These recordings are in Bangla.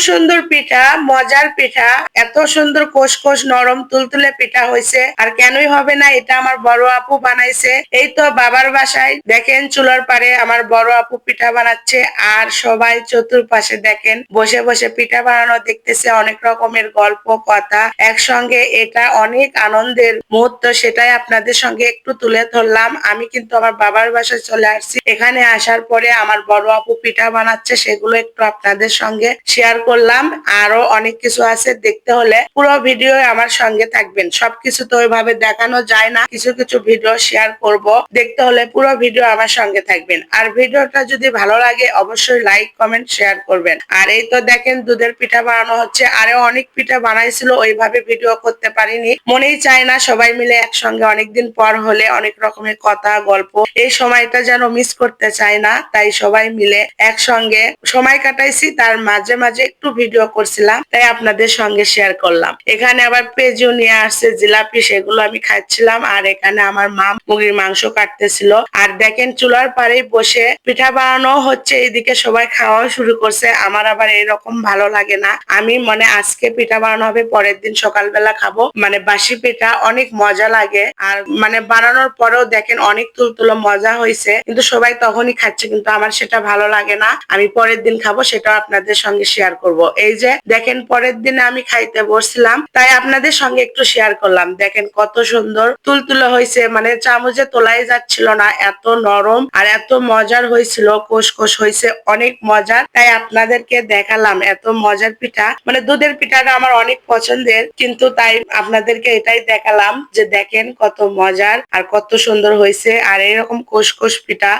সুন্দর পিঠা, মজার পিঠা, এত সুন্দর কোষ নরম তুলতুলে পিঠা হয়েছে। আর কেনই হবে না, এটা আমার বড় আপু বানাইছে। এই তো বাবার বাসায় দেখেন চুলার পারে আমার বড় আপু পিঠা বানাচ্ছে, আর সবাই চতুর্পাশে দেখেন বসে বসে পিঠা বানানো দেখতেছে, অনেক রকমের গল্প কথা একসঙ্গে। এটা অনেক আনন্দের মুহূর্ত, সেটাই আপনাদের সঙ্গে একটু তুলে ধরলাম। আমি কিন্তু আমার বাবার বাসায় চলে আসছি। এখানে আসার পরে আমার বড় আপু পিঠা বানাচ্ছে, সেগুলো একটু আপনাদের সঙ্গে শেয়ার করলাম। আরো অনেক কিছু আছে, দেখতে হলে পুরো ভিডিও আমার সঙ্গে থাকবেন। সবকিছু তো ওইভাবে দেখানো যায় না, কিছু কিছু ভিডিও শেয়ার করব, দেখতে হলে পুরো ভিডিও আমার সঙ্গে থাকবেন। আর ভিডিওটা যদি ভালো লাগে অবশ্যই লাইক কমেন্ট শেয়ার করবেন। আর এই তো দেখেন দুধের পিঠা বানানো হচ্ছে, আরো অনেক পিঠা বানাইছিল, ওইভাবে ভিডিও করতে পারিনি, মনেই চায় না সবাই মিলে একসঙ্গে অনেকদিন পর হলে অনেক রকমের কথা গল্প, এই সময়টা যেন মিস করতে চায় না, তাই সবাই মিলে একসঙ্গে সময় কাটাইছি। তার মাঝে মাঝে একটু ভিডিও করছিলাম, তাই আপনাদের সঙ্গে শেয়ার করলাম। এখানে আবার পেঁয়াজু নিয়ে আসছে, জিলাপি, সেগুলো আমি খাচ্ছিলাম। আর এখানে আমার মা মুরগির মাংস কাটতেছিল। আর দেখেন চুলার পাড়ে বসে পিঠা বানানো হচ্ছে, এইদিকে সবাই খাওয়া শুরু করছে। আমার আবার এরকম ভালো লাগে না, আমি আজকে পিঠা বানানো হবে, পরের দিন সকালবেলা খাবো, বাসি পিঠা অনেক মজা লাগে। আর বানানোর পরেও দেখেন অনেক তুলতুলো মজা হয়েছে, কিন্তু সবাই তখনই খাচ্ছে, কিন্তু আমার সেটা ভালো লাগে না। আমি পরের দিন খাবো, সেটাও আপনাদের সঙ্গে শেয়ার করব। এই যে দেখেন পরের দিনে আমি খাইতে বসছিলাম, তাই আপনাদের সঙ্গে একটু শেয়ার করলাম। দেখেন কত সুন্দর তুলতুলো হয়েছে, চামচে তোলাই যাচ্ছিল না, এত নরম আর এত মজার হয়েছিল, কোষ হয়েছে, অনেক মজার। তাই আপনাদেরকে দেখালাম এত মজার পিঠা, দুধের পিঠাটা আমার অনেক পছন্দের, কিন্তু তাই আপনাদেরকে এটাই দেখালাম যে দেখেন কত মজার আর কত সুন্দর হয়েছে। আর এরকম কোষ পিঠা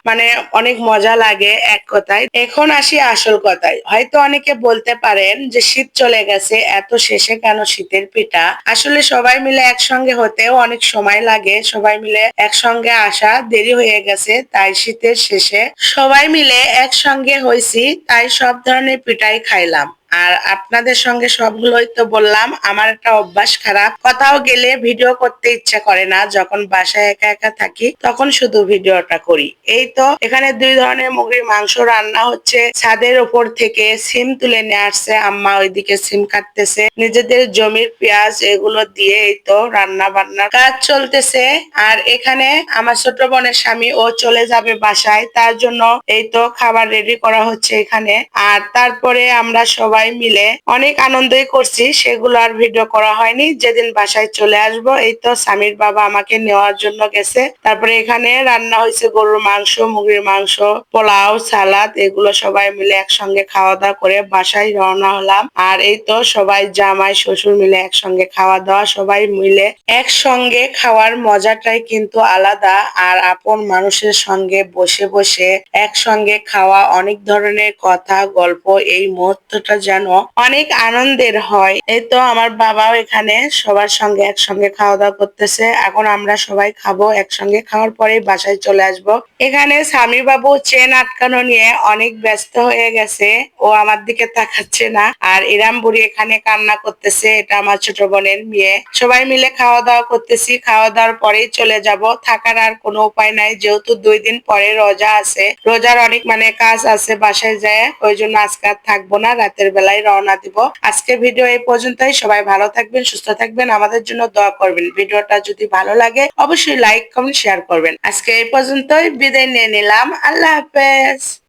অনেক মজা লাগে এক কথায়। এখন আসি আসল কথায়। হয়তো অনেকে বলতে পারেন যে শীত চলে গেছে, এত শেষে কেন শীতের পিঠা? আসলে সবাই মিলে একসঙ্গে হতেও অনেক সময় লাগে, সবাই মিলে একসঙ্গে আসা দেরি হয়ে গেছে, তাই শীতের শেষে সবাই মিলে একসঙ্গে হয়েছি, তাই সব ধরনের পিঠাই খাইলাম। আর আপনাদের সঙ্গে সবগুলোই তো বললাম। আমার একটা অভ্যাস খারাপ, কোথাও গেলে ভিডিও করতে ইচ্ছা করে না, যখন বাসায় একা একা থাকি তখন শুধু ভিডিওটা করি। এই তো এখানে 2 ধরনের মুরগির মাংস রান্না হচ্ছে, ছাদের উপর থেকে সিম তুলে নিয়ে আসছে আম্মা, ওইদিকে সিম কাটতেছে, নিজেদের জমির পেঁয়াজ এগুলো দিয়ে এই তো রান্না বান্নার কাজ চলতেছে। আর এখানে আমার ছোট বোনের স্বামী ও চলে যাবে বাসায়, তার জন্য এই তো খাবার রেডি করা হচ্ছে এখানে। আর তারপরে আমরা সবাই মিলে অনেক আনন্দই করছি, সেগুলো আর ভিডিও করা হয়নি। যেদিন বাসায় চলে আসব, এই তো স্বামীর বাবা আমাকে নেওয়ার জন্য গেছে। তারপরে এখানে রান্না হয়েছে গরুর মাংস, মুরগির মাংস, পোলাও, সালাদ, এগুলো সবাই মিলে একসঙ্গে খাওয়া দাওয়া করে বাসায় রওনা হলাম। আর এই তো সবাই জামাই শ্বশুর মিলে একসঙ্গে খাওয়া দাওয়া, সবাই মিলে একসঙ্গে খাওয়ার মজাটাই কিন্তু আলাদা। আর আপন মানুষের সঙ্গে বসে বসে একসঙ্গে খাওয়া, অনেক ধরনের কথা গল্প, এই মুহূর্তটা যেন অনেক আনন্দের হয়। এই তো আমার বাবাও এখানে সবার সঙ্গে একসঙ্গে খাওয়া দাওয়া করতেছে। এখন আমরা সবাই খাবো, একসঙ্গে খাওয়ার পরে বাসায় চলে আসব। এখানে স্বামী বাবু চেন আটকানো নিয়ে অনেক ব্যস্ত হয়ে গেছে, ও আমার দিকে তাকাচ্ছে না। আর ইরাম বুড়ি এখানে কান্না করতেছে, এটা আমার ছোট বোনের মেয়ে। সবাই মিলে খাওয়া দাওয়া করতেছি, খাওয়া দাওয়ার পরেই চলে যাব। থাকার আর কোনো উপায় নাই, যেহেতু 2 দিন পরে রোজা আছে, রোজার অনেক কাজ আছে বাসায় যায়, ওই জন্য আজকে আর থাকবো না, রাতের বেলায় রওনা দিব। আজকে ভিডিও এই পর্যন্তই। সবাই ভালো থাকবেন, সুস্থ থাকবেন, আমাদের জন্য দোয়া করবেন। ভিডিওটা যদি ভালো লাগে অবশ্যই লাইক কমেন্ট শেয়ার করবেন। আজকে এই পর্যন্তই, বিদায় নিয়ে নিলাম। আল্লাহ হাফেজ।